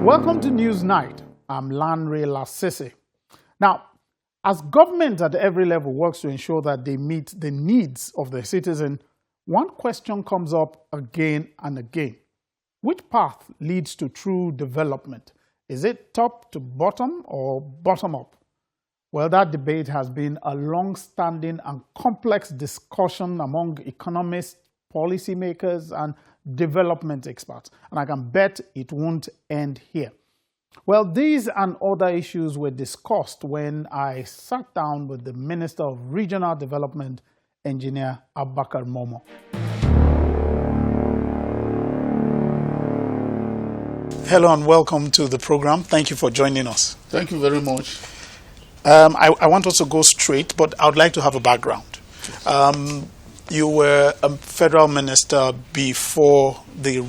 Welcome to Newsnight. I'm Lanre Lasese. Now, as government at every level works to ensure that they meet the needs of the citizen, one question comes up again and again. Which path leads to true development? Is it top to bottom or bottom up? Well, that debate has been a long-standing and complex discussion among economists, policymakers, and development experts. And I can bet it won't end here. Well, these and other issues were discussed when I sat down with the Minister of Regional Development, Engineer Abubakar Momo. Hello and welcome to the program. Thank you for joining us. Thank you very much. I want us to go straight, but I would like to have a background. You were a federal minister before the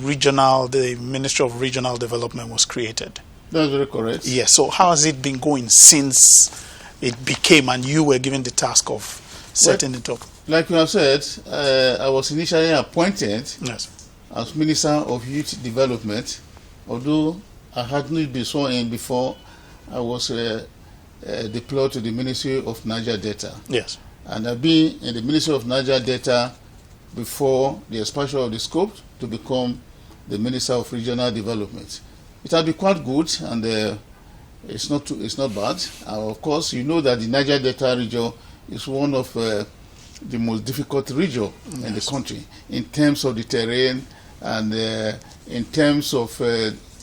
Ministry of Regional Development was created. That's very correct. Yes. So how has it been going since it became and you were given the task of setting it up? Like you have said, I was initially appointed as Minister of Youth Development, although I had not been sworn in before I was deployed to the Ministry of Niger Delta. Yes. And I've been in the Ministry of Niger Delta before the expansion of the scope to become the Minister of Regional Development. It has been quite good, and it's not bad. Of course, you know that the Niger Delta region is one of the most difficult regions in the country in terms of the terrain and in terms of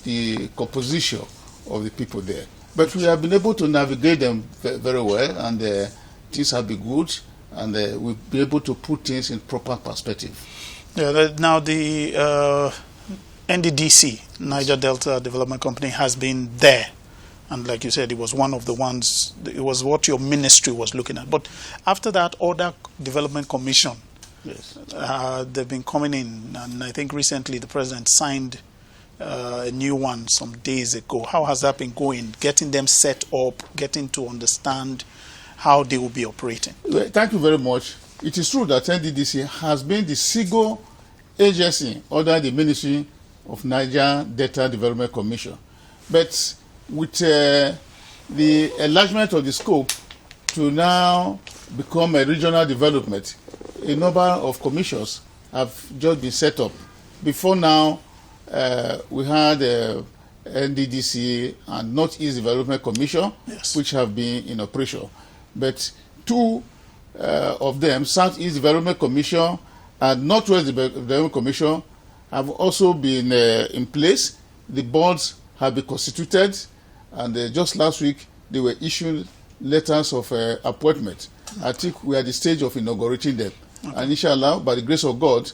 the composition of the people there. But we have been able to navigate them very well, and things have been good, and we'll be able to put things in proper perspective. Yeah. Now the NDDC, Niger Delta Development Company, has been there, and like you said, it was one of the ones. It was what your ministry was looking at. But after that, other development commission, they've been coming in, and I think recently the president signed a new one some days ago. How has that been going? Getting them set up, getting to understand how they will be operating. Thank you very much. It is true that NDDC has been the single agency under the Ministry of Niger Delta Development Commission. But with the enlargement of the scope to now become a regional development, a number of commissions have just been set up. Before now, we had NDDC and Northeast Development Commission, which have been in operation. But two of them, Southeast Development Commission and Northwest Development Commission, have also been in place. The boards have been constituted, and just last week they were issued letters of appointment. I think we are at the stage of inaugurating them. And inshallah, by the grace of God,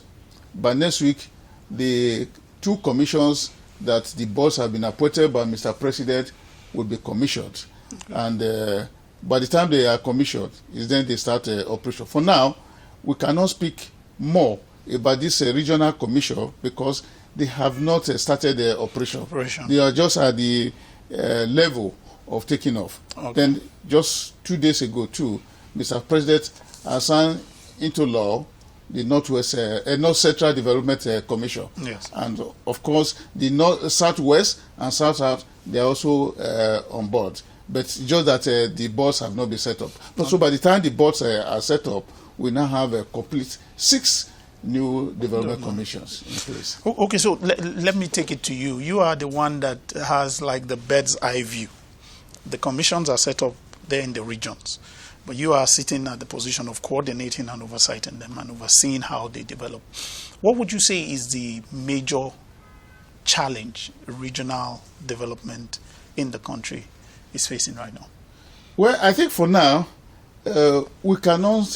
by next week, the two commissions that the boards have been appointed by Mr. President will be commissioned. And by the time they are commissioned, is then they start operation. For now, we cannot speak more about this regional commission because they have not started their operation. They are just at the level of taking off. Then just 2 days ago too, Mr. President has signed into law the North Central Development Commission. And of course, the Southwest and South, they are also on board. But just that the boards have not been set up. So by the time the boards are set up, we now have a complete 6 new development commissions in place. Okay, so let me take it to you. You are the one that has like the bird's eye view. The commissions are set up there in the regions, but you are sitting at the position of coordinating and oversighting them and overseeing how they develop. What would you say is the major challenge regional development in the country is facing right now? Well, I think for now, we cannot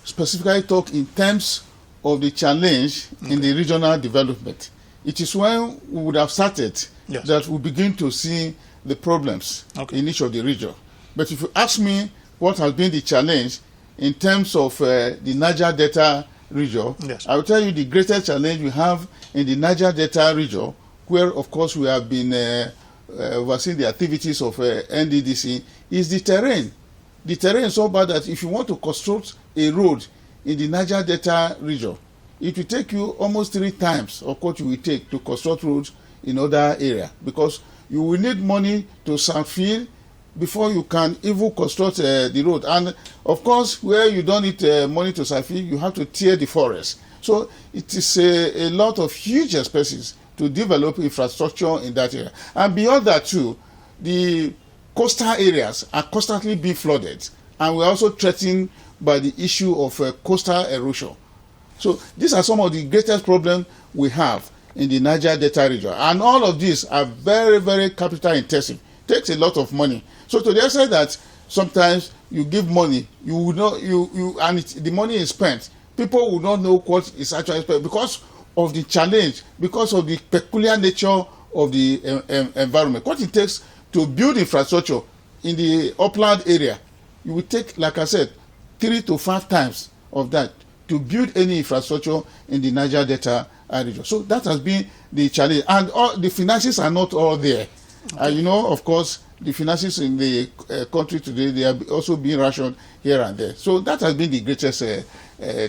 specifically talk in terms of the challenge in the regional development. It is when we would have started that we begin to see the problems in each of the region. But if you ask me what has been the challenge in terms of the Niger Delta region, I will tell you the greatest challenge we have in the Niger Delta region, where of course we have been overseeing the activities of NDDC, is the terrain. The terrain is so bad that if you want to construct a road in the Niger Delta region, it will take you almost 3 times of what you will take to construct roads in other area, because You will need money to fill before you can even construct the road. And of course, where you don't need money to fill, you have to tear the forest. So it is a lot of huge expenses to develop infrastructure in that area. And beyond that too, the coastal areas are constantly being flooded, and we're also threatened by the issue of coastal erosion. So these are some of the greatest problems we have in the Niger Delta region, and all of these are very, very capital intensive. Takes a lot of money. So to the extent that sometimes you give money, you will not, the money is spent, people will not know what is actually spent because of the challenge, because of the peculiar nature of the environment. What it takes to build infrastructure in the upland area, you will take, like I said, 3 to 5 times of that to build any infrastructure in the Niger Delta region. So that has been the challenge, and all the finances are not all there. Okay. You know, of course, the finances in the country today, they are also being rationed here and there. So that has been the greatest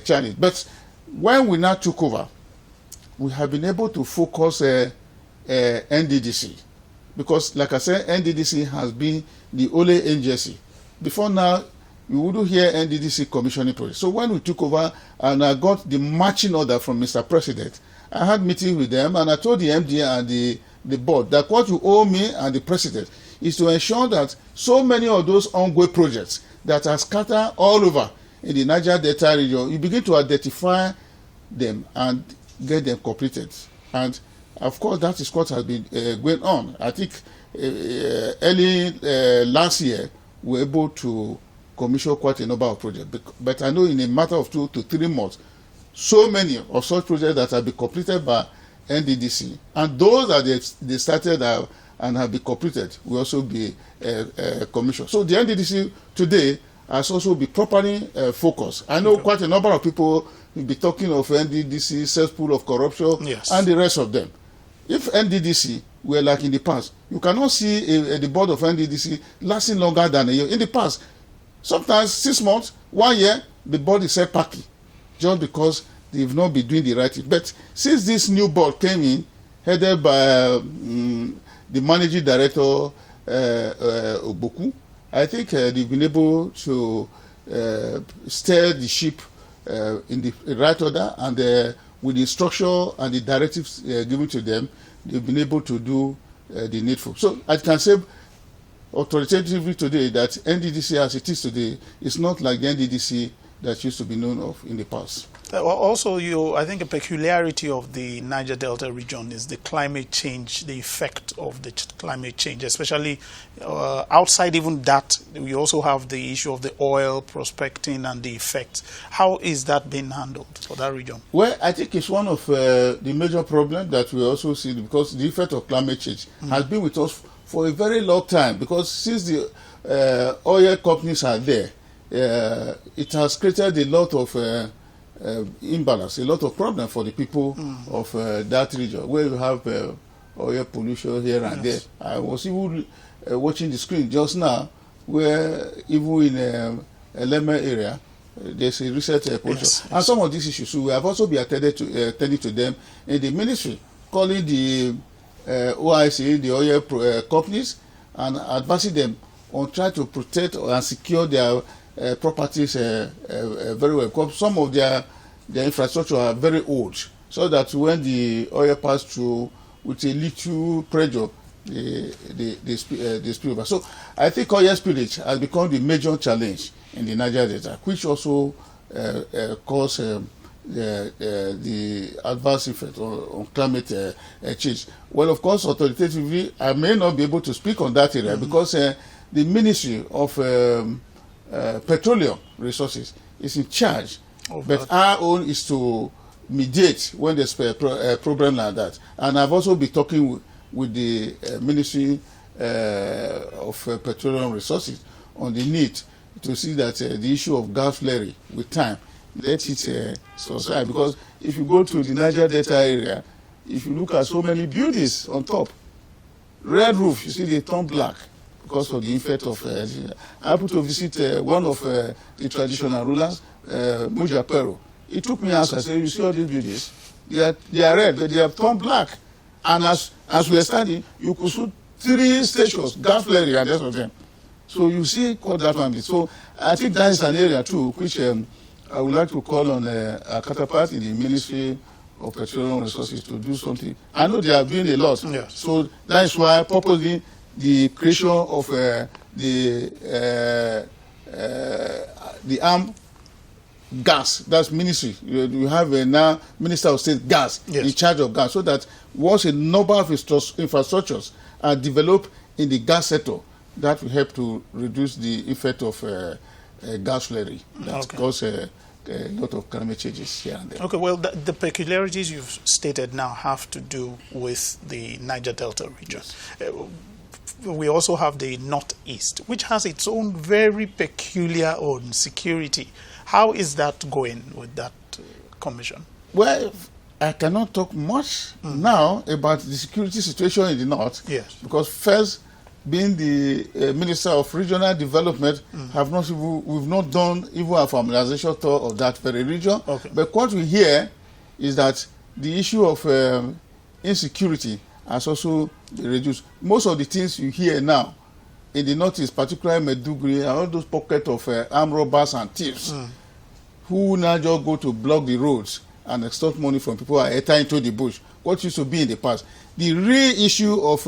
challenge. But when we now took over, we have been able to focus NDDC, because, like I said, NDDC has been the only agency. Before now, you wouldn't hear NDDC commissioning projects. So when we took over and I got the marching order from Mr. President, I had meetings with them, and I told the MD and the board that what you owe me and the president is to ensure that so many of those ongoing projects that are scattered all over in the Niger Delta region, you begin to identify them and get them completed. And of course, that is what has been going on. I think early last year, we were able to commission quite a number of projects. But I know in a matter of 2 to 3 months, so many of such projects that have been completed by NDDC, and those that they started and have been completed will also be commissioned. So the NDDC today has also been properly focused. I know quite a number of people will be talking of NDDC, cesspool of corruption, yes, and the rest of them. If NDDC were like in the past, you cannot see the board of NDDC lasting longer than a year. In the past, sometimes 6 months, 1 year, the board is set parky, just because they've not been doing the right thing. But since this new board came in, headed by the managing director, Oboku, I think they've been able to steer the ship in the right order, and with the structure and the directives given to them, they've been able to do the needful. So I can say authoritatively today that NDDC as it is today is not like the NDDC that used to be known of in the past. Also, I think a peculiarity of the Niger Delta region is the climate change, the effect of the climate change, especially outside even that, we also have the issue of the oil prospecting and the effects. How is that being handled for that region? Well, I think it's one of the major problems that we also see, because the effect of climate change has been with us for a very long time, because since the oil companies are there, it has created a lot of imbalance, a lot of problem for the people of that region, where you have oil pollution here and there. I was even watching the screen just now, where even in Eleme area, there's a recent pollution. And some of these issues, so we have also been attending to them in the ministry, calling the OIC, the oil companies, and advising them on trying to protect and secure their properties very well, because some of their infrastructure are very old, so that when the oil pass through with a little pressure, they spill over. So I think oil spillage has become the major challenge in the Niger Delta, which also cause the adverse effect on climate change. Well, of course, authoritatively, I may not be able to speak on that area, because the Ministry of Petroleum Resources is in charge, but our own is to mediate when there's a problem like that. And I've also been talking with the Ministry of Petroleum Resources on the need to see that the issue of gas flaring with time, let it subside. Because if you go to the Niger Delta area, if you look at so many buildings on top, red roof, you see they turn black because of the effect of I happened to visit one of the traditional rulers, Mujapero. He took me out and said, you see all these buildings? They are red, but they have turned black. And as we are standing, you could 3 stations, gas flaring and the rest of them. So you see what that one is. So I think that is an area too, which I would like to call on a counterpart in the Ministry of Petroleum Resources to do something. I know they are doing a lot. Yes. So that is why purposely the creation of the armed gas, that's ministry. You have now Minister of State Gas in charge of gas, so that once a number of infrastructures are developed in the gas sector, that will help to reduce the effect of gas flaring that cause a lot of climate changes here and there. Okay, well, the peculiarities you've stated now have to do with the Niger Delta region. Yes. We also have the Northeast, which has its own very peculiar own security. How is that going with that commission? Well, I cannot talk much now about the security situation in the North. Yes. Because first, being the Minister of Regional Development, we've not done even a familiarization tour of that very region. Okay. But what we hear is that the issue of insecurity has also been reduced. Most of the things you hear now in the Northeast, particularly Maiduguri, and all those pockets of armed robbers and thieves who now just go to block the roads and extort money from people who are entering into the bush, what used to be in the past. The real issue of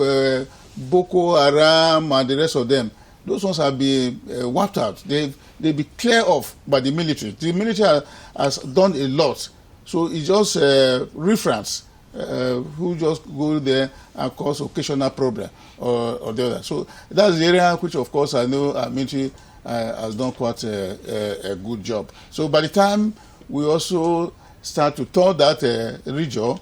Boko Haram and the rest of them, those ones have been wiped out. They've been cleared off by the military. The military has done a lot. So it's just reference who just go there and cause occasional problem or the other. So that's the area which, of course, I know our military has done quite a good job. So by the time we also start to tour that region,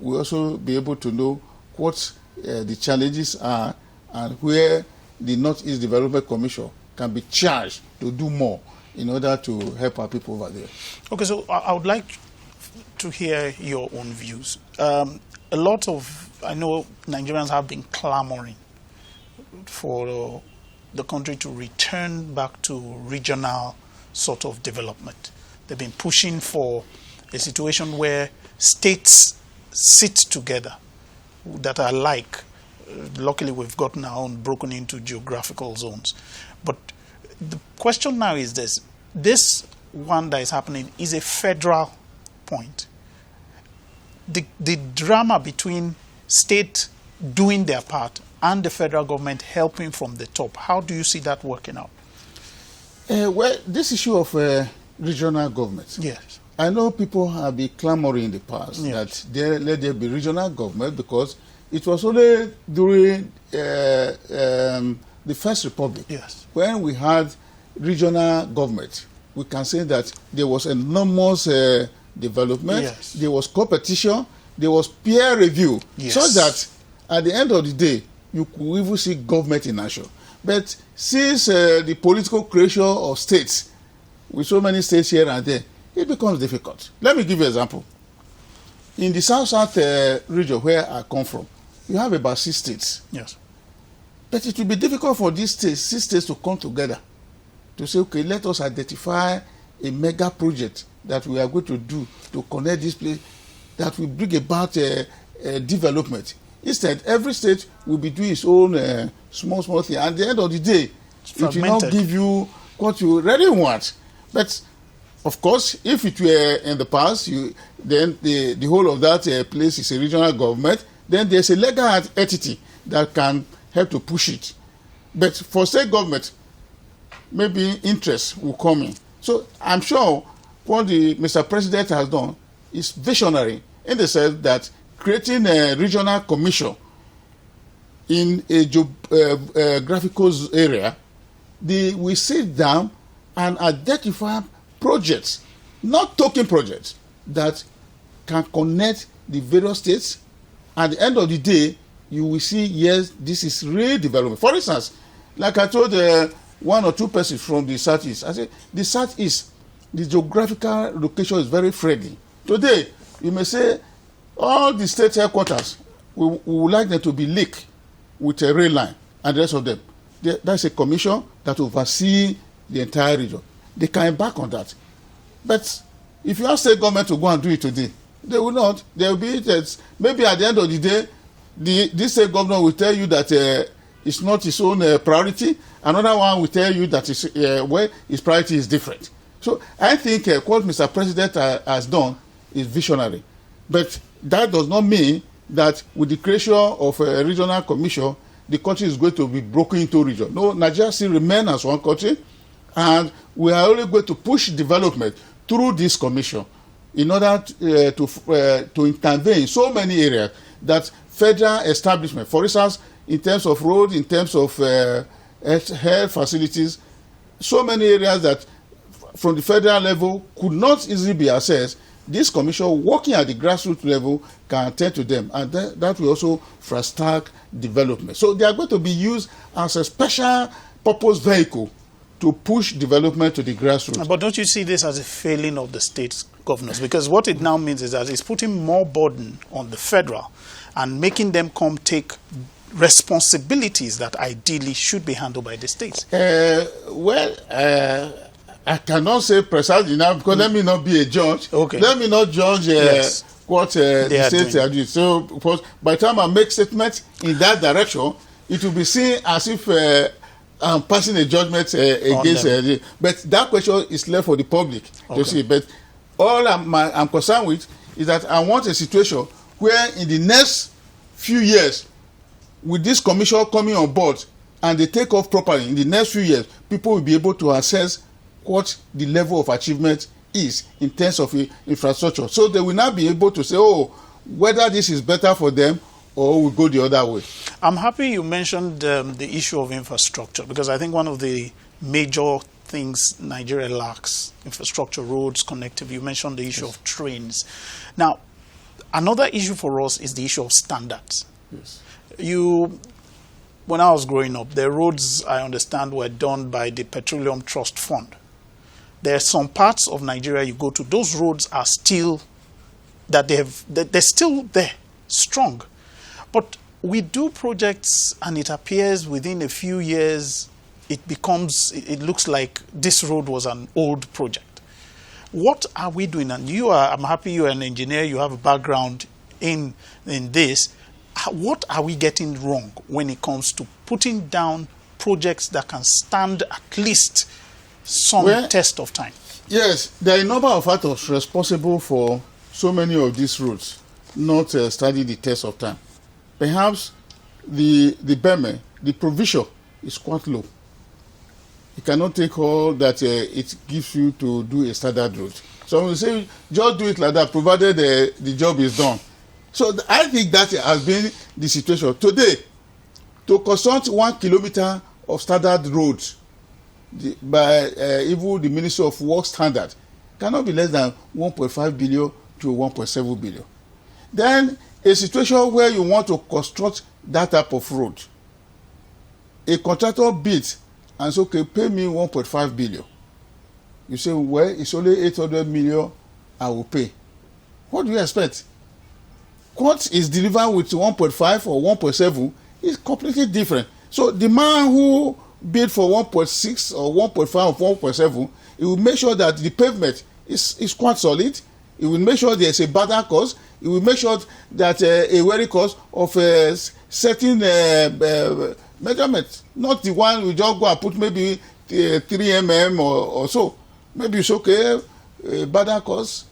we also be able to know what the challenges are and where the Northeast Development Commission can be charged to do more in order to help our people over there. Okay, so I would like to hear your own views. A lot of, I know Nigerians have been clamoring for the country to return back to regional sort of development. They've been pushing for a situation where states sit together that are like. Luckily, we've gotten our own broken into geographical zones. But the question now is this. This one that is happening is a federal point. The drama between state doing their part and the federal government helping from the top, how do you see that working out? Well, this issue of regional government. Yes. I know people have been clamoring in the past that let there be regional government because it was only during the First Republic when we had regional government. We can say that there was enormous development, there was competition, there was peer review, so that at the end of the day, you could even see government in action. But since the political creation of states, with so many states here and there, it becomes difficult. Let me give you an example. In the South region where I come from, you have about 6 states. Yes. But it will be difficult for these states, 6 states to come together to say, okay, let us identify a mega project that we are going to do to connect this place that will bring about development. Instead, every state will be doing its own small thing. And at the end of the day, it will not give you what you really want. But of course, if it were in the past, then the whole of that place is a regional government, then there's a legal entity that can help to push it. But for state government, maybe interest will come in. So I'm sure what the Mr. President has done is visionary in the sense that creating a regional commission in a geographical area, we sit down and identify projects, not token projects, that can connect the various states. At the end of the day, you will see, yes, this is real development. For instance, like I told 1 or 2 persons from the Southeast, I said, the Southeast, the geographical location is very friendly. Today, you may say, all the state headquarters, we would like them to be linked with a rail line and the rest of them. That's a commission that oversees the entire region. They can embark on that. But if you ask state government to go and do it today, they will not. They will be, maybe at the end of the day, this state governor will tell you that it's not his own priority. Another one will tell you that where his priority is different. So I think what Mr. President has done is visionary. But that does not mean that with the creation of a regional commission, the country is going to be broken into regions. No, Nigeria still remains as one country, and we are only going to push development through this commission in order to intervene in so many areas that federal establishment, for instance, in terms of road, in terms of health facilities, so many areas that from the federal level could not easily be accessed, this commission working at the grassroots level can attend to them, and that will also fast-track development. So they are going to be used as a special purpose vehicle to push development to the grassroots. But don't you see this as a failing of the state governors? Because what it now means is that it's putting more burden on the federal and making them come take responsibilities that ideally should be handled by the states. I cannot say precisely now because let me not be a judge. Okay. Let me not judge what the states are doing. So by the time I make statements in that direction, it will be seen as if I'm passing a judgment against. But that question is left for the public to see. But all I'm concerned with is that I want a situation where in the next few years, with this commission coming on board and they take off properly, in the next few years, people will be able to assess what the level of achievement is in terms of infrastructure. So they will not be able to say, oh, whether this is better for them or we go the other way. I'm happy you mentioned the issue of infrastructure, because I think one of the major things Nigeria lacks, infrastructure, roads, connectivity. You mentioned the issue of trains. Now, another issue for us is the issue of standards. Yes. When I was growing up, the roads, I understand, were done by the Petroleum Trust Fund. There are some parts of Nigeria you go to, those roads are still, they're still there, strong. But we do projects and it appears within a few years, it looks like this road was an old project. What are we doing? And I'm happy you're an engineer, you have a background in this. What are we getting wrong when it comes to putting down projects that can stand at least some test of time? Yes, there are a number of factors responsible for so many of these roads not standing the test of time. Perhaps the payment, the provision is quite low. You cannot take all that it gives you to do a standard road. So when you say just do it like that, provided the job is done. So I think that has been the situation. Today, to construct 1 kilometer of standard roads by even the Ministry of Works standard cannot be less than 1.5 billion to 1.7 billion. Then a situation where you want to construct that type of road, a contractor bids and says, okay, pay me 1.5 billion. You say, well, it's only 800 million I will pay. What do you expect? What is delivered with 1.5 or 1.7 is completely different. So the man who bid for 1.6 or 1.5 or 1.7, he will make sure that the pavement is quite solid. He will make sure there's a burden cost. He will make sure that a wearing cost of a certain measurement, not the one we just go and put maybe 3 mm or so. Maybe it's okay, burden cost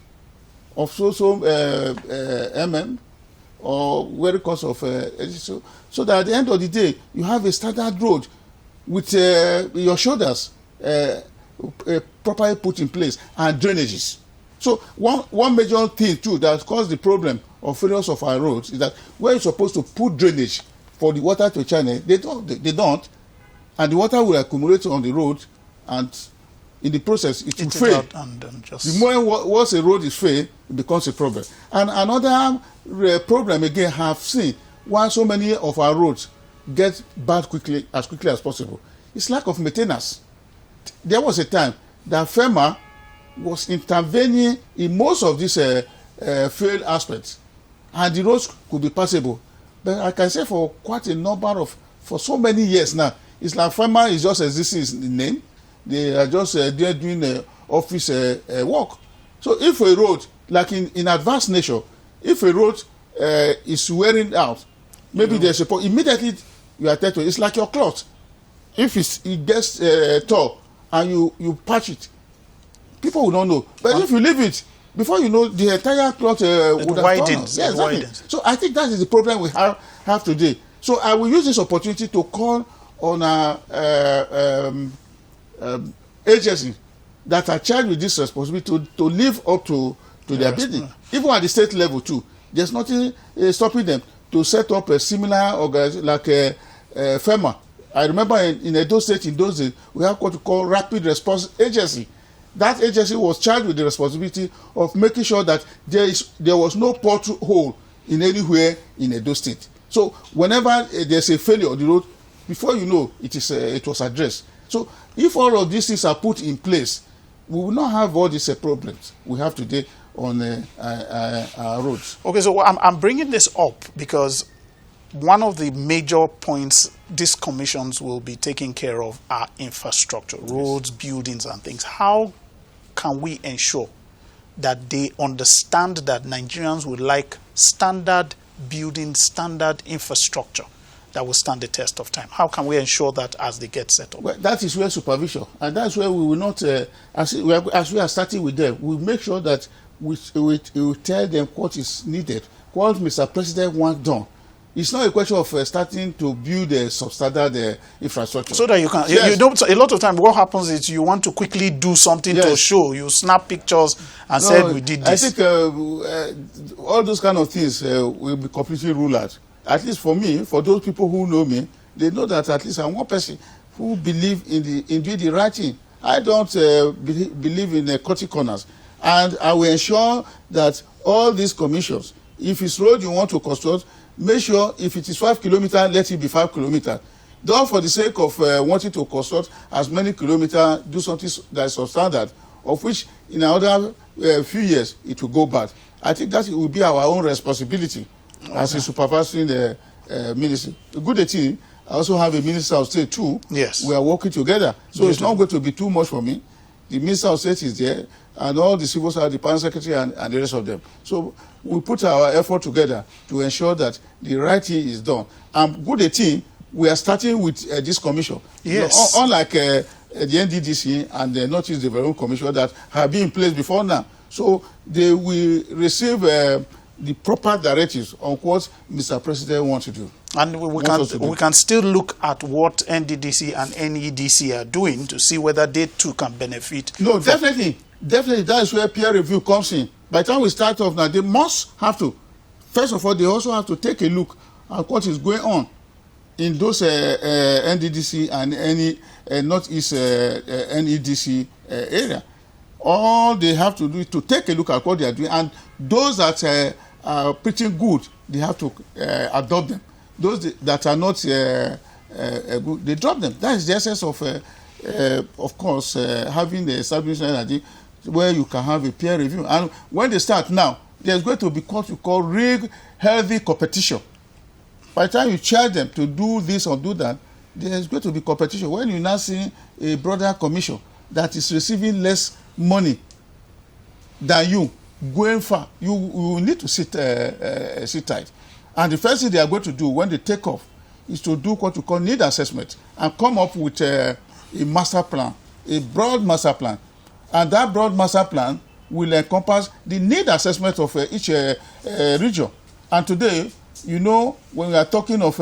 of so mm or wearing cost of so that at the end of the day you have a standard road with your shoulders properly put in place and drainages. So one major thing too that caused the problem of failures of our roads is that where you're supposed to put drainage for the water to channel, they don't, and the water will accumulate on the road, and in the process it will fail. The more once a road is failed, it becomes a problem. And another problem again have seen why so many of our roads get bad quickly as possible. It's lack of maintenance. There was a time that FEMA was intervening in most of these failed aspects, and the roads could be passable. But I can say for quite a number for so many years now, it's like FEMA is just existing in the name. They are just there doing office work. So if a road, like in advanced nation, if a road is wearing out, maybe there's a problem, immediately you attend to it. It's like your cloth. If it gets tore and you patch it, people will not know. But if you leave it, before you know, the entire cloth would have widens. Yeah, exactly. Widens. So I think that is the problem we have today. So I will use this opportunity to call on our agencies that are charged with this responsibility to live up to their business. Even at the state level too. There's nothing stopping them to set up a similar organization like FEMA. I remember in Edo State in those days, we have what we call Rapid Response Agency. That agency was charged with the responsibility of making sure that there was no pothole in anywhere in Edo State. So whenever there's a failure on the road, before you know, it was addressed. So if all of these things are put in place, we will not have all these problems we have today on our roads. Okay, so I'm bringing this up because one of the major points these commissions will be taking care of are infrastructure, roads, buildings, and things. How can we ensure that they understand that Nigerians would like standard building, standard infrastructure that will stand the test of time? How can we ensure that as they get set up? Well, that is where supervision, and that's where we will not, as we are starting with them, we make sure that we tell them what is needed, what Mr. President wants done. It's not a question of starting to build a substandard infrastructure. So that you can, you don't, a lot of times what happens is you want to quickly do something to show. You snap pictures and said we did this. I think all those kind of things will be completely ruled out. At least for me, for those people who know me, they know that at least I'm one person who believe in doing the right thing. I don't believe in cutting corners. And I will ensure that all these commissions, if it's road you want to construct, make sure if it is 5 kilometers, let it be 5 kilometers. Don't for the sake of wanting to construct as many kilometers, do something that is substandard, of which in another few years it will go bad. I think that will be our own responsibility as a supervising ministry. A good thing, I also have a minister of state too. Yes. We are working together. So it's not going to be too much for me. The minister of state is there, and all the civil service, the permanent secretary, and the rest of them. So we put our effort together to ensure that the right thing is done. And good thing, we are starting with this commission. Yes. Unlike the NDDC and the Northeast Development Commission that have been in place before now. So they will receive the proper directives on what Mr. President wants to do. And we can still look at what NDDC and NEDC are doing to see whether they too can benefit. No, definitely. Definitely, that is where peer review comes in. By the time we start off now, they must have to. First of all, they also have to take a look at what is going on in those NDDC and any Northeast NEDC area. All they have to do is to take a look at what they are doing, and those that are pretty good, they have to adopt them. Those that are not good, they drop them. That is the essence of course, having the establishment where you can have a peer review. And when they start now, there's going to be what you call real healthy competition. By the time you charge them to do this or do that, there's going to be competition. When you now see a broader commission that is receiving less money than you, going far, you need to sit tight. And the first thing they are going to do when they take off is to do what you call need assessment and come up with a master plan, a broad master plan. And that broad master plan will encompass the need assessment of each region. And today, you know, when we are talking of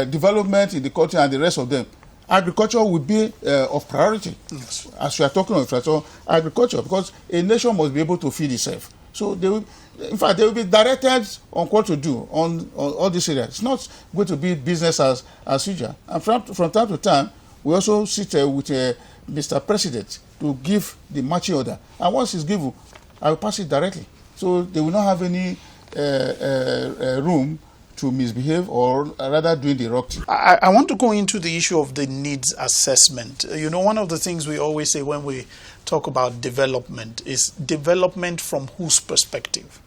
development in the country and the rest of them, agriculture will be of priority. Yes. As we are talking of agriculture, because a nation must be able to feed itself. So they will, in fact, they will be directed on what to do on all these areas. It's not going to be business as usual. And from time to time, we also sit with Mr. President to give the marching order. And once it's given, I will pass it directly. So they will not have any room to misbehave or rather doing the wrong thing. I want to go into the issue of the needs assessment. You know, one of the things we always say when we talk about development is development from whose perspective.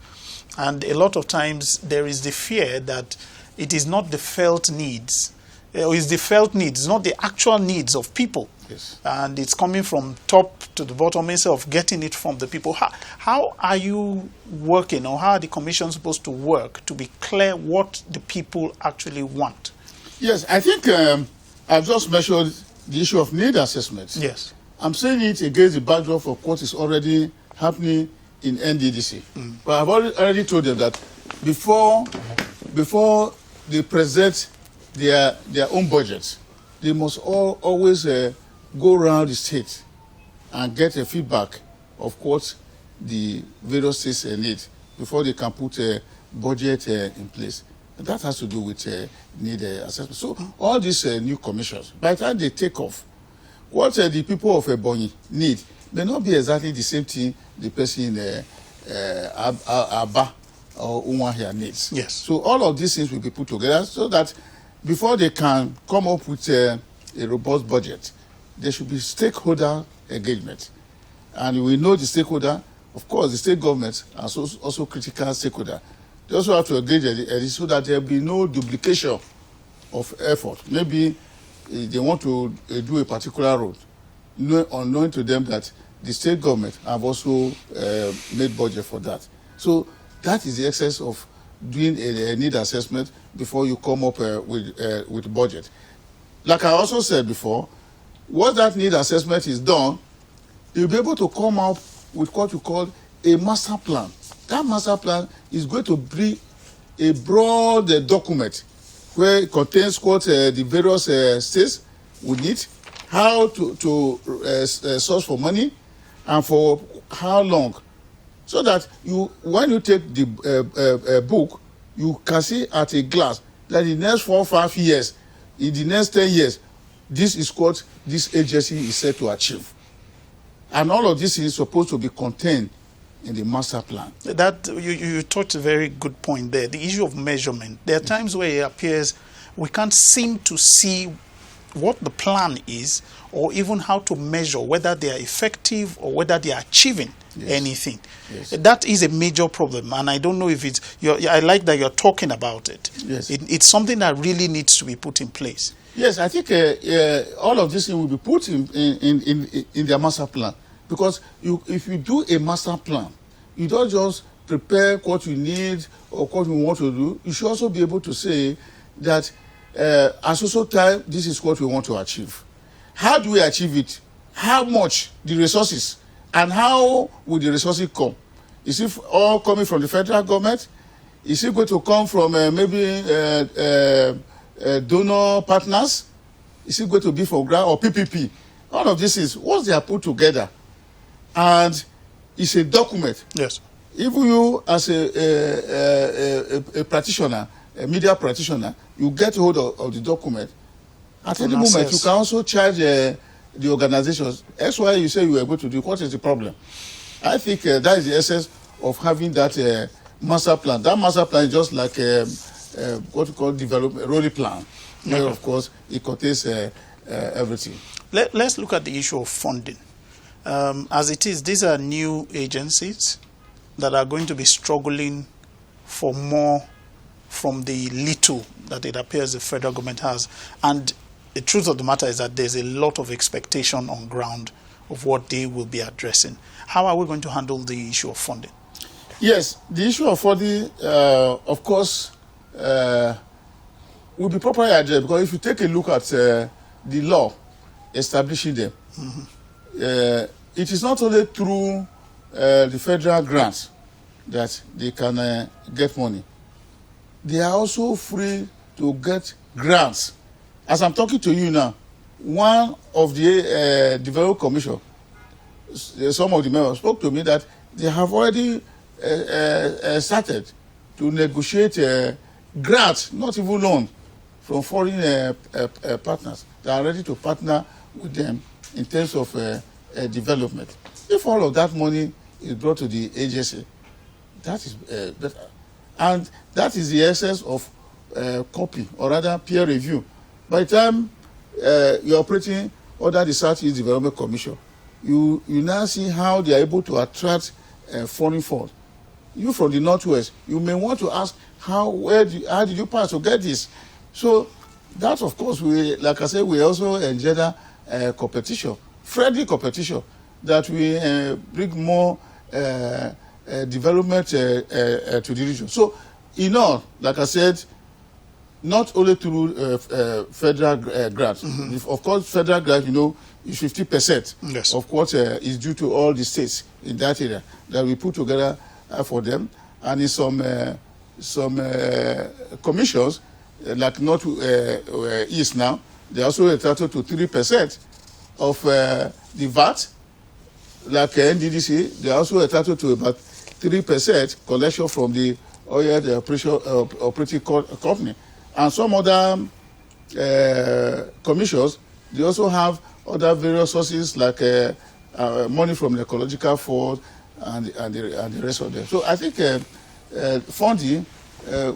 And a lot of times there is the fear that it is not the felt needs, or is the felt needs, not the actual needs of people Yes. And it's coming from top to the bottom instead of getting it from the people. How are you working, or how are the commission supposed to work to be clear what the people actually want? Yes, I think I've just mentioned the issue of need assessment. Yes. I'm saying it against the backdrop of what is already happening in NDDC. But I've already told them that before they present their own budget, they must always go around the state and get a feedback of what the various states need before they can put a budget in place. And that has to do with need assessment. So all these new commissions, by the time they take off, what the people of Ebonyi need may not be exactly the same thing the person in Aba or Umuahia needs. Yes. So all of these things will be put together so that before they can come up with a robust budget, there should be stakeholder engagement. And we know the stakeholder, of course, the state government are also critical stakeholder. They also have to engage so that there will be no duplication of effort. Maybe they want to do a particular road, unknowing to them that the state government have also made budget for that. So that is the excess of doing a need assessment before you come up with budget. Like I also said before, once that need assessment is done, you'll be able to come up with what you call a master plan. That master plan is going to be a broad document where it contains what the various states will need, how to source for money, and for how long. So that when you take the book, you can see at a glance that in the next 4 or 5 years, in the next 10 years, this is what this agency is set to achieve. And all of this is supposed to be contained in the master plan. That you touched a very good point there. The issue of measurement. There are times where it appears we can't seem to see what the plan is, or even how to measure whether they are effective or whether they are achieving anything. Yes. That is a major problem, and I don't know if it's. I like that you're talking about it. Yes. It's something that really needs to be put in place. Yes, I think all of this will be put in their master plan, because if you do a master plan, you don't just prepare what you need or what you want to do. You should also be able to say that at so time, this is what we want to achieve. How do we achieve it? How much the resources, and how will the resources come? Is it all coming from the federal government? Is it going to come from maybe donor partners? Is it going to be for grant or PPP? All of this is once they are put together, and it's a document. Yes. Even you as a practitioner, a media practitioner, you get hold of the document. At any moment, you can also charge the organizations. That's why you say you are going to do. What is the problem? I think that is the essence of having that master plan. That master plan is just like what we call development rolling plan. Where, of course, it contains everything. Let's look at the issue of funding. As it is, these are new agencies that are going to be struggling for more from the little that it appears the federal government has. And the truth of the matter is that there's a lot of expectation on ground of what they will be addressing. How are we going to handle the issue of funding? Yes, the issue of funding, of course, will be properly addressed, because if you take a look at the law establishing them, it is not only through the federal grants that they can get money. They are also free to get grants. As I'm talking to you now, one of the Development Commission, some of the members spoke to me that they have already started to negotiate grants, not even loan, from foreign partners that are ready to partner with them in terms of development. If all of that money is brought to the agency, that is better. And that is the essence of copy, or rather peer review. By the time you're operating under the Southeast Development Commission, you now see how they are able to attract foreign funds. You from the Northwest, you may want to ask, how did you pass to get this? So that, of course, like I said, we also engender competition, friendly competition, that will bring more development to the region. So, in all, like I said, not only through federal grants. Of course, federal grants, is 50% yes. of what is due to all the states in that area that we put together for them. And in some commissions, like North East now, they also entitled to 3% of the VAT. Like NDDC, they are also entitled to about 3% collection from the oil operating company. And some other commissions, they also have other various sources like money from the ecological fund and the rest of them. So I think funding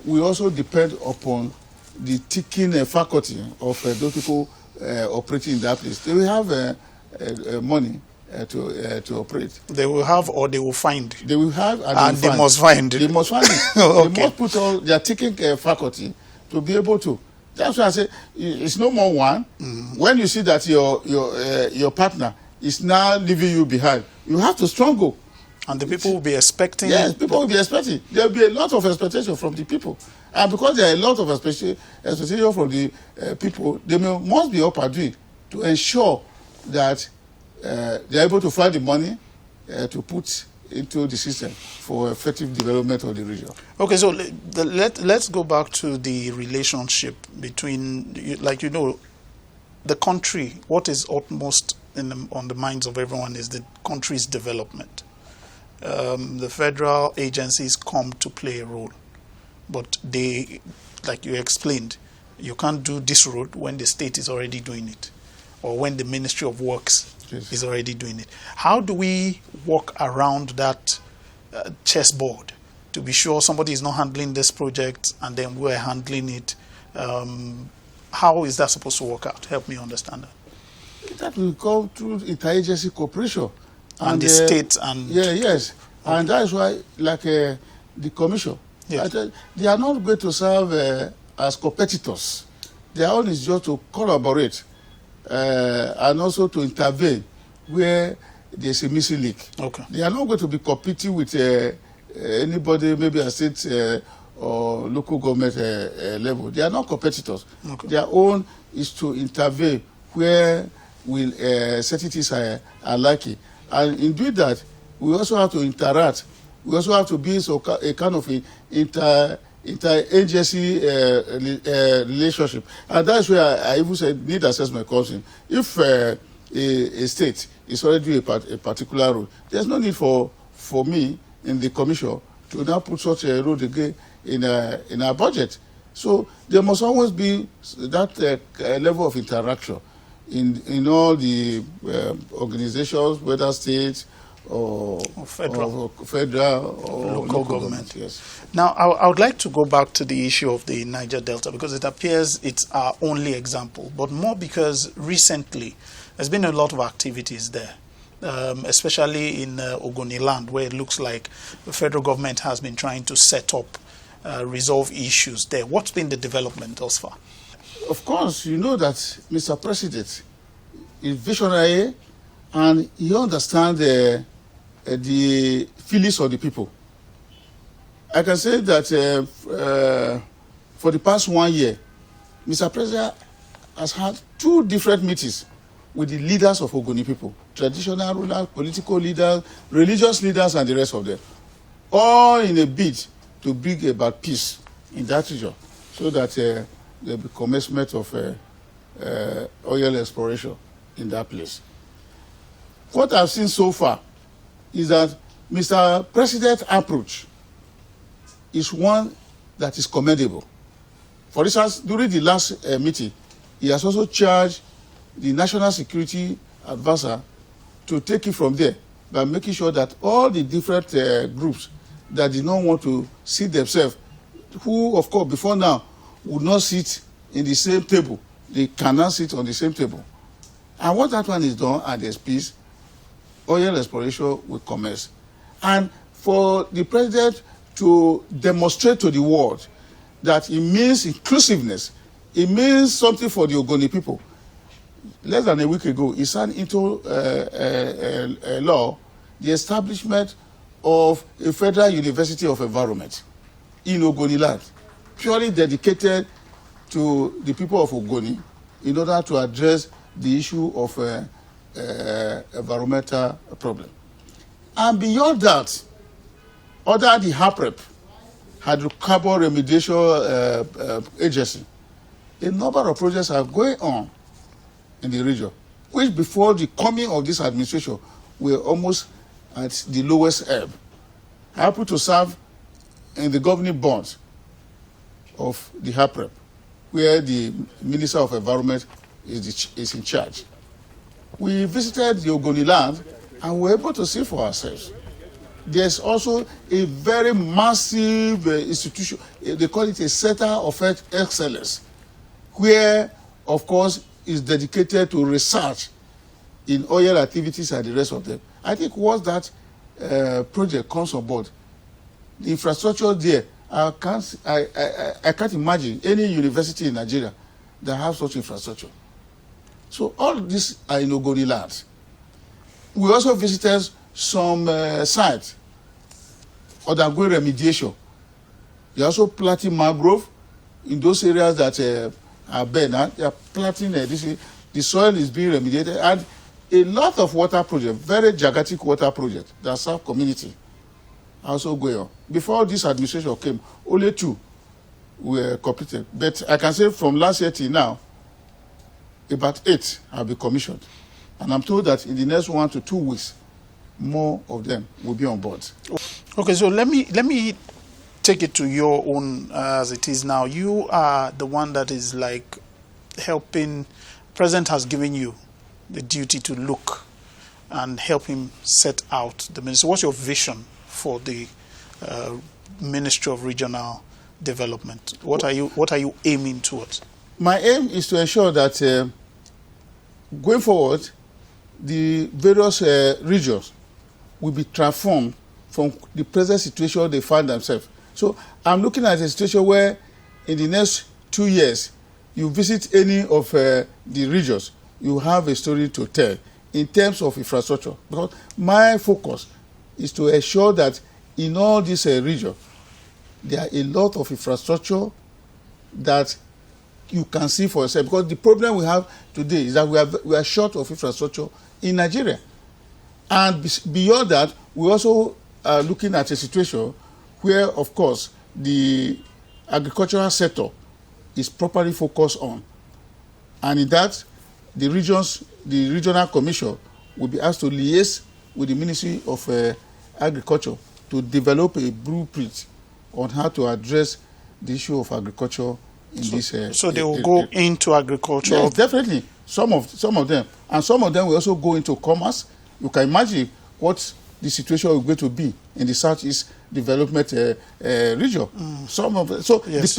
will also depend upon the ticking faculty of those people operating in that place. They will have money to operate. They will have, or they will find. They will have, and they must find. They must find it. Okay. They must put all their ticking faculty to be able to. That's why I say it's no more one. When you see that your partner is now leaving you behind, you have to struggle. And the people will be expecting. Yes, people will be expecting. There will be a lot of expectation from the people. And because there are a lot of expectation from the people, they must be up and doing to ensure that they are able to find the money to put into the system for effective development of the region. Okay, so let's go back to the relationship between, the country. What is utmost on the minds of everyone is the country's development. The federal agencies come to play a role, but they, like you explained, you can't do this road when the state is already doing it, or when the Ministry of Works is already doing it. How do we walk around that chessboard to be sure somebody is not handling this project and then we're handling it? How is that supposed to work out? Help me understand that. That will come through interagency cooperation. And the state and... Yes. Okay. And that is why, like the commission, they are not going to serve as competitors. Their own is just to collaborate and also to intervene where there's a missing link. Okay. They are not going to be competing with anybody, maybe a state or local government level. They are not competitors. Okay. Their own is to intervene where certain things are lacking. And in doing that, we also have to interact. We also have to be a kind of inter-agency relationship. And that's where I even said need assessment comes in. If a state is already doing a particular role, there's no need for me in the commission to now put such a role again in our budget. So there must always be that level of interaction in all the organizations, whether states or federal or local government. Yes. Now, I would like to go back to the issue of the Niger Delta, because it appears it's our only example, but more because recently there's been a lot of activities there, especially in Ogoniland, where it looks like the federal government has been trying to set up, resolve issues there. What's been the development thus far? Of course, you know that Mr. President is visionary and he understands the feelings of the people. I can say that for the past 1 year, Mr. President has had 2 different meetings with the leaders of Ogoni people, traditional rulers, political leaders, religious leaders, and the rest of them, all in a bid to bring about peace in that region, so that there will be commencement of oil exploration in that place. What I've seen so far is that Mr. President's approach is one that is commendable. For instance, during the last meeting, he has also charged the National Security Advisor to take it from there by making sure that all the different groups that did not want to sit themselves, who, of course, before now would not sit in the same table, they cannot sit on the same table. And once that one is done and there's peace, oil exploration will commence. And for the president to demonstrate to the world that it means inclusiveness, it means something for the Ogoni people. less than a week ago, he signed into law the establishment of a Federal University of Environment in Ogoniland, purely dedicated to the people of Ogoni in order to address the issue of environmental problem. And beyond that, under the HAPREP, Hydrocarbon Remediation Agency, a number of projects are going on in the region, which before the coming of this administration were almost at the lowest ebb. I happen to serve in the governing board of the HAPREP, where the Minister of Environment is in charge. We visited the Ogoniland and were able to see for ourselves. There's also a very massive institution, they call it a Center of Excellence, where, of course, is dedicated to research in oil activities and the rest of them. I think once that project comes on board, the infrastructure there, I can't imagine any university in Nigeria that has such infrastructure. So all these are in Ogoniland. We also visited some sites undergoing remediation. They are also planting mangrove in those areas that are bare now. They are planting the soil is being remediated, and a lot of water projects, very gigantic water projects that serve community, are also going on. Before this administration came, only 2 were completed. But I can say from last year till now, about 8 have been commissioned. And I'm told that in the next 1 to 2 weeks, more of them will be on board. Okay, so let me take it to your own as it is now. You are the one that is like helping. President has given you the duty to look and help him set out the ministry. What's your vision for the Ministry of Regional Development? What are you aiming towards? My aim is to ensure that going forward, the various regions will be transformed from the present situation they find themselves. So I'm looking at a situation where in the next 2 years, you visit any of the regions, you have a story to tell in terms of infrastructure. Because my focus is to ensure that in all these regions, there are a lot of infrastructure that you can see for yourself. Because the problem we have today is that we are short of infrastructure in Nigeria. And beyond that, we also are looking at a situation where, of course, the agricultural sector is properly focused on. And in that, the regional commission will be asked to liaise with the Ministry of Agriculture to develop a blueprint on how to address the issue of agriculture in this. So they will go into agriculture? Yes, definitely. Some of them. And some of them will also go into commerce. You can imagine what the situation is going to be in the Southeast Development region. Some of them. So yes,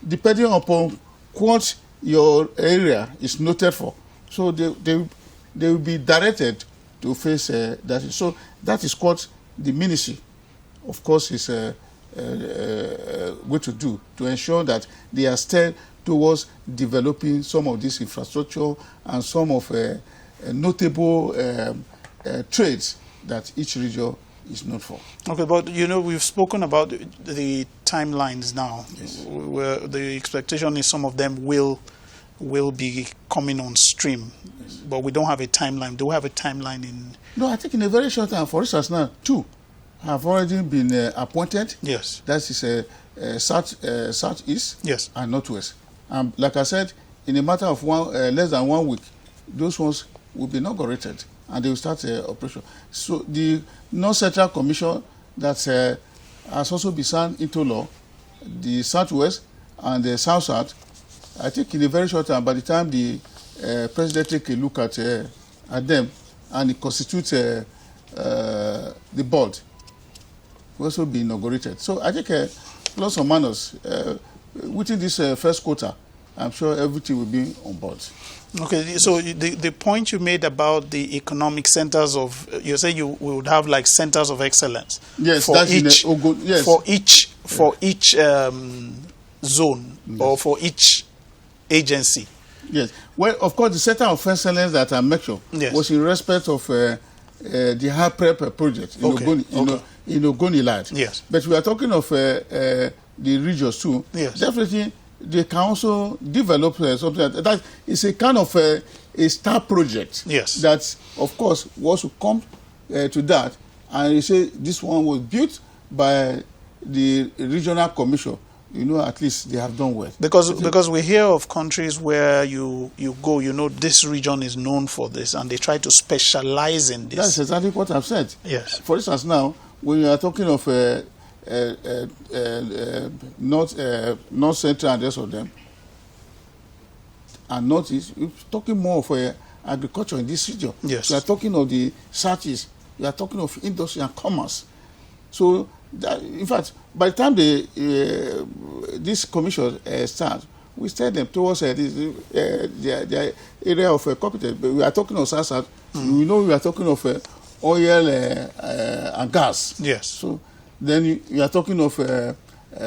depending upon what your area is noted for, so they will be directed to face that. So that is what the ministry, of course, is going to do to ensure that they are steered towards developing some of this infrastructure and some of notable trades that each region is known for. Okay, but we've spoken about the timelines now. Yes. Where the expectation is some of them will be coming on stream, yes. But we don't have a timeline. Do we have a timeline in? No, I think in a very short time. For instance, now 2 have already been appointed. Yes. That is southeast. Yes. And northwest. And like I said, in a matter of less than 1 week, those ones will be inaugurated and they will start operation. So the North Central Commission that has also been signed into law, the Southwest and the South-South, I think in a very short time, by the time the President take a look at them and it constitutes the board, will also be inaugurated. So I think plus or minus, within this first quarter, I'm sure everything will be on board. Okay, so the point you made about the economic centers of, you say you would have like centers of excellence. Yes, for that's each, yes. For each zone, yes. Or for each agency. Yes. Well, of course, the center of excellence that I mentioned was in respect of the high prep project in Ogoniland. Yes. But we are talking of the regions too. Yes. Definitely, they can also develop something that is a kind of a star project. Yes. That, of course, was to come to that. And you say this one was built by the regional commission. You know, at least they have done well. Because we hear of countries where you go, you know, this region is known for this, and they try to specialize in this. That's exactly what I've said. Yes. For instance, now, when you are talking of North Central and the rest of them, and Northeast, you're talking more of agriculture in this region. Yes. So you are talking of the Southeast, you are talking of industry and commerce. So, in fact, by the time this commission starts, we steer them towards their area of competence. But we are talking of South. We know we are talking of oil and gas. Yes. So then you are talking of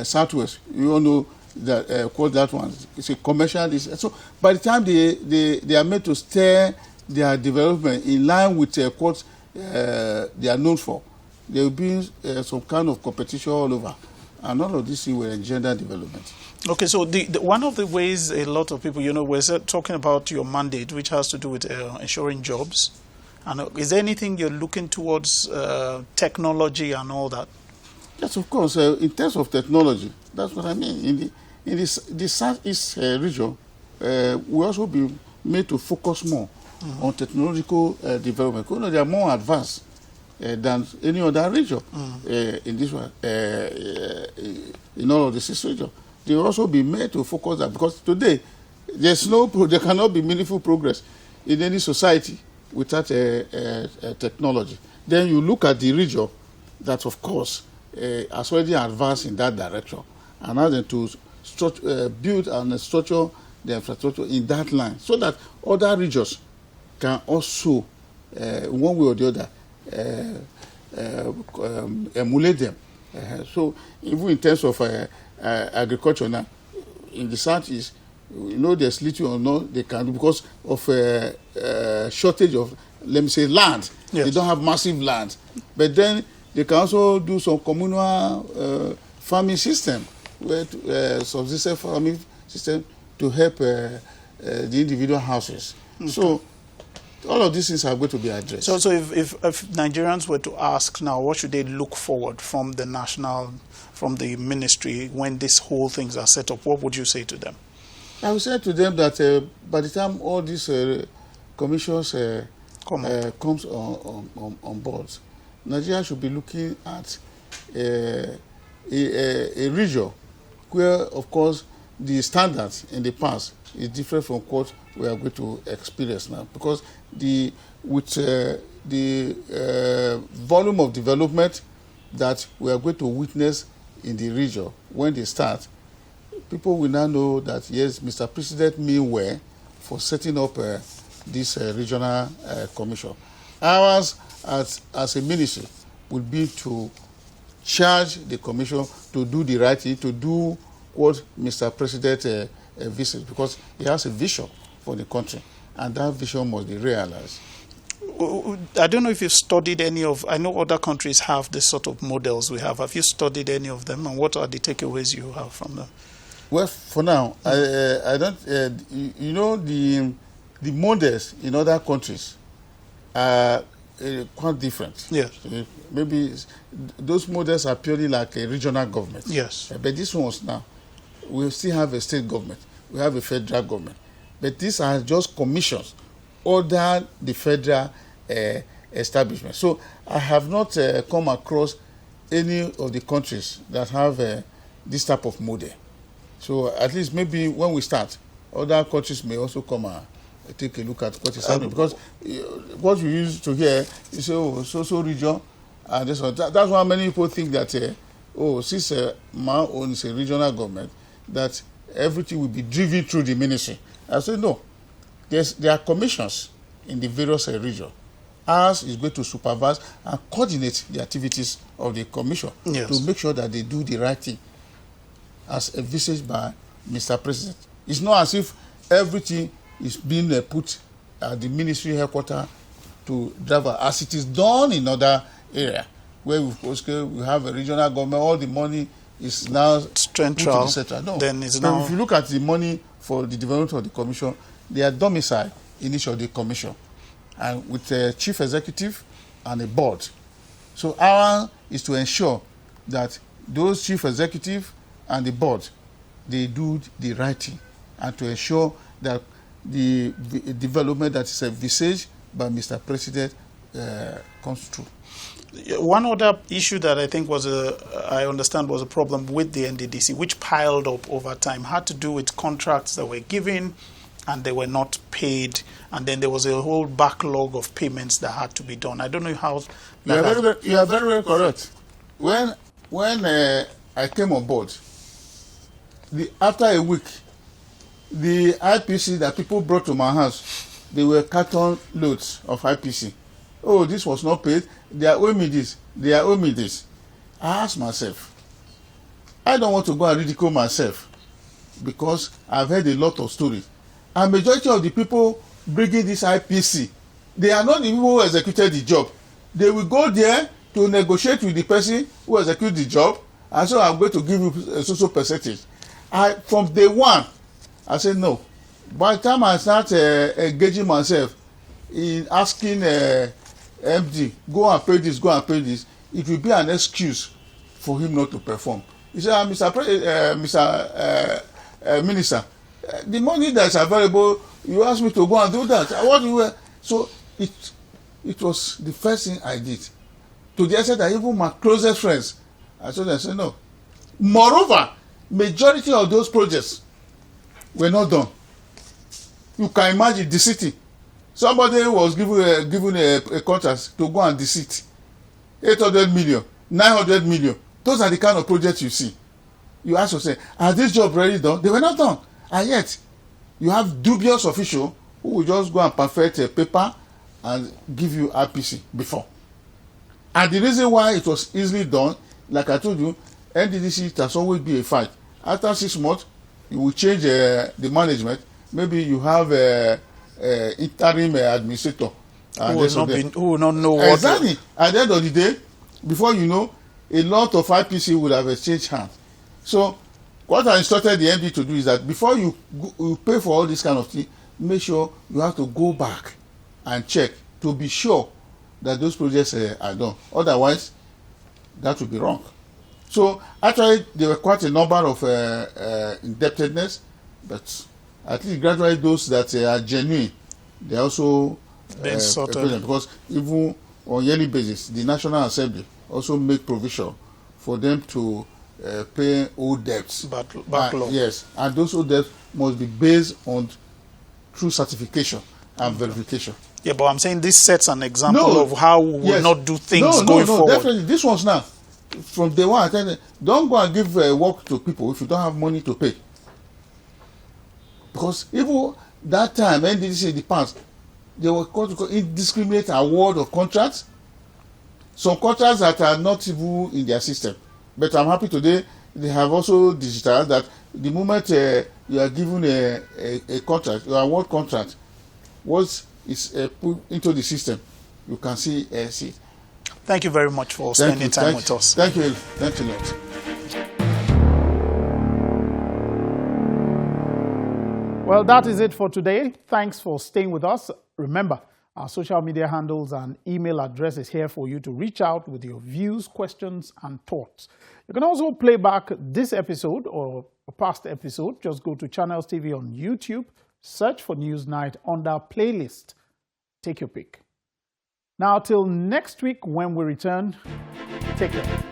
Southwest. You all know that quote that one. It's a commercial. So by the time they are made to steer their development in line with what they are known for, there will be some kind of competition all over, and all of this will engender development. Okay, so one of the ways a lot of people, you know, we're talking about your mandate, which has to do with ensuring jobs. And is there anything you're looking towards technology and all that? Yes, of course. In terms of technology, that's what I mean. In the Southeast region, we also be made to focus more on technological development. You know, they are more advanced than any other region in this one, in all of the 6 regions. They will also be made to focus that, because today there cannot be meaningful progress in any society without technology. Then you look at the region that, of course, has already advanced in that direction, and now then to build and structure the infrastructure in that line, so that other regions can also, one way or the other, emulate them. So even in terms of agriculture now, in the Southeast, you know, there's little or no they can do because of shortage of, let me say, land. Yes. They don't have massive land, but then they can also do some communal farming system, subsistence farming system to help the individual houses. Okay. So all of these things are going to be addressed. So if Nigerians were to ask now, what should they look forward from the ministry when these whole things are set up, what would you say to them? I would say to them that by the time all these commissions comes on board, Nigeria should be looking at a region where, of course, the standards in the past is different from what we are going to experience now, because with the volume of development that we are going to witness in the region when they start, people will now know that yes, Mr. President mean well for setting up this regional commission. Ours as a ministry will be to charge the commission to do the right thing, to do what Mr. President visits, because he has a vision for the country, and that vision must be realized. I don't know if you've studied any of, I know other countries have this sort of models we have. Have you studied any of them, and what are the takeaways you have from them? Well, for now, I don't, you know, the models in other countries are quite different. Yes. Maybe those models are purely like a regional government. Yes. But this one's now, we still have a state government, we have a federal government. But these are just commissions under the federal establishment. So I have not come across any of the countries that have this type of model. So at least maybe when we start, other countries may also come and take a look at what is happening. Because what we used to hear is, oh, so region, and this one. That's why many people think that, since my own is a regional government, that everything will be driven through the ministry. I say no. There are commissions in the various regions. Ours is going to supervise and coordinate the activities of the commission, yes, to make sure that they do the right thing as envisaged by Mr. President. It's not as if everything is being put at the ministry headquarters to drive as it is done in other areas where we have a regional government. All the money is now central. No. Then it's so now. If you look at the money for the development of the commission, they are domiciled in each of the commission, and with a chief executive and a board. So our is to ensure that those chief executive and the board, they do the right thing, and to ensure that the development that is envisaged by Mr. President comes true. One other issue that I think I understand was a problem with the NDDC, which piled up over time, had to do with contracts that were given and they were not paid, and then there was a whole backlog of payments that had to be done. I don't know how. You are very, very correct. When I came on board, after a week, the IPC that people brought to my house, they were carton loads of IPC. Oh, this was not paid. They are owing me this. They are owing me this. I asked myself, I don't want to go and ridicule myself because I've heard a lot of stories. And majority of the people bringing this IPC, they are not the people who executed the job. They will go there to negotiate with the person who executed the job, and so I'm going to give you a social percentage. From day one, I said no. By the time I start engaging myself in asking MD, go and pay this, it will be an excuse for him not to perform. He said, Mr. Minister, the money that is available, you asked me to go and do that. What do you? So it was the first thing I did. To the extent that even my closest friends, I told them, I said no. Moreover, majority of those projects were not done. You can imagine the city. Somebody was given a contract to go and deceit 800 million, 900 million. Those are the kind of projects you see. You ask yourself, are this job already done? They were not done. And yet, you have dubious officials who will just go and perfect a paper and give you RPC before. And the reason why it was easily done, like I told you, NDDC, it has always been a fight. After 6 months, you will change the management. Maybe you have interim administrator. Who will not know what. Exactly. At the end of the day, before you know, a lot of IPC would have exchanged hands. So, what I instructed the MD to do is that before you pay for all this kind of thing, make sure you have to go back and check to be sure that those projects are done. Otherwise, that would be wrong. So, actually, there were quite a number of indebtedness, but at least gradually those that are genuine, they also because even on yearly basis, the National Assembly also make provision for them to pay old debts. Backlog. Yes, and those old debts must be based on true certification and verification. Yeah, but I'm saying this sets an example of how we will not do things going forward. Definitely. This one's now. From day one, I tell you, don't go and give work to people if you don't have money to pay. Because even that time, NDDC in the past, they were called indiscriminate award of contracts. Some contracts that are not even in their system. But I'm happy today, they have also digitalized that the moment you are given a contract, your award contract, once it's put into the system, you can see it. Thank you very much for spending time with us. Thank you. Thank you a lot. Well, that is it for today. Thanks for staying with us. Remember, our social media handles and email address is here for you to reach out with your views, questions, and thoughts. You can also play back this episode or a past episode. Just go to Channels TV on YouTube, search for Newsnight under playlist. Take your pick. Now, till next week when we return, take care.